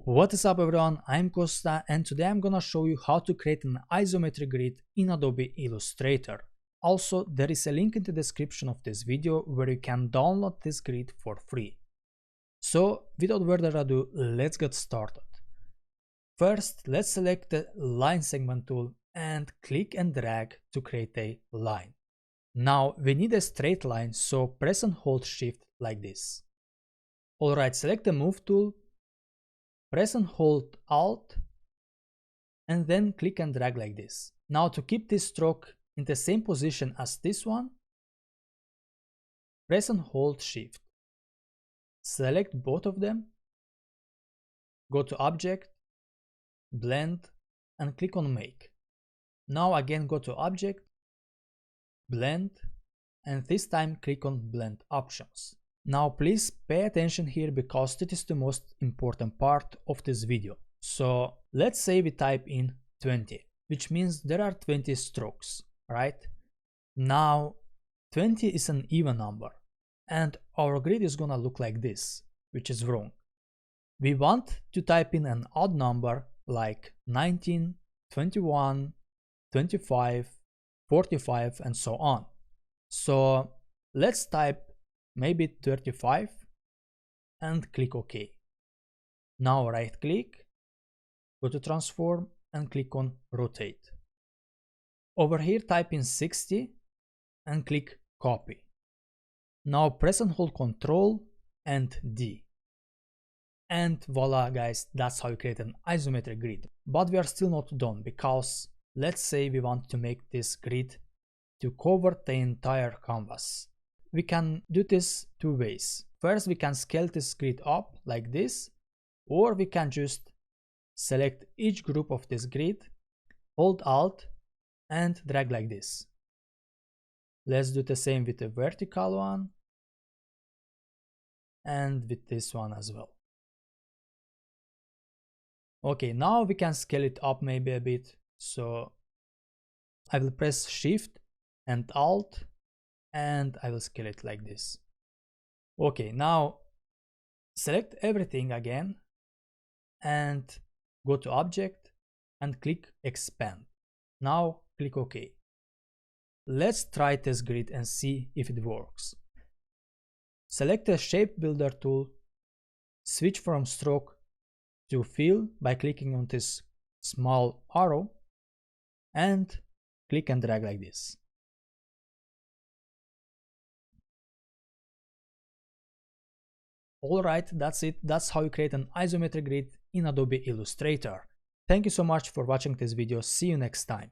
What is up everyone, I'm Costa and today I'm gonna show you how to create an isometric grid in Adobe Illustrator. Also, there is a link in the description of this video where you can download this grid for free. So, without further ado, let's get started. First, let's select the line segment tool and click and drag to create a line. Now, we need a straight line, so press and hold Shift like this. Alright, select the Move tool. Press and hold Alt and then click and drag like this. Now to keep this stroke in the same position as this one, press and hold Shift. Select both of them, go to Object, Blend and click on Make. Now again go to Object, Blend and this time click on Blend Options. Now please pay attention here because it is the most important part of this video. So let's say we type in 20, which means there are 20 strokes, right? Now 20 is an even number and our grid is gonna look like this, which is wrong. We want to type in an odd number like 19, 21, 25, 45 and so on. So let's type maybe 35 and click OK. Now right click, go to transform and click on rotate. Over here type in 60 and click copy. Now press and hold Ctrl and D. And voila guys, that's how you create an isometric grid. But we are still not done because let's say we want to make this grid to cover the entire canvas. We can do this two ways. First, we can scale this grid up like this, or we can just select each group of this grid, hold Alt and drag like this. Let's do the same with the vertical one and with this one as well. Okay, now we can scale it up maybe a bit. So I will press Shift and Alt and I will scale it like this. Okay, now select everything again and go to Object and click Expand. Now click OK. Let's try this grid and see if it works. Select the Shape Builder tool, switch from Stroke to Fill by clicking on this small arrow and click and drag like this. Alright, that's it. That's how you create an isometric grid in Adobe Illustrator. Thank you so much for watching this video. See you next time.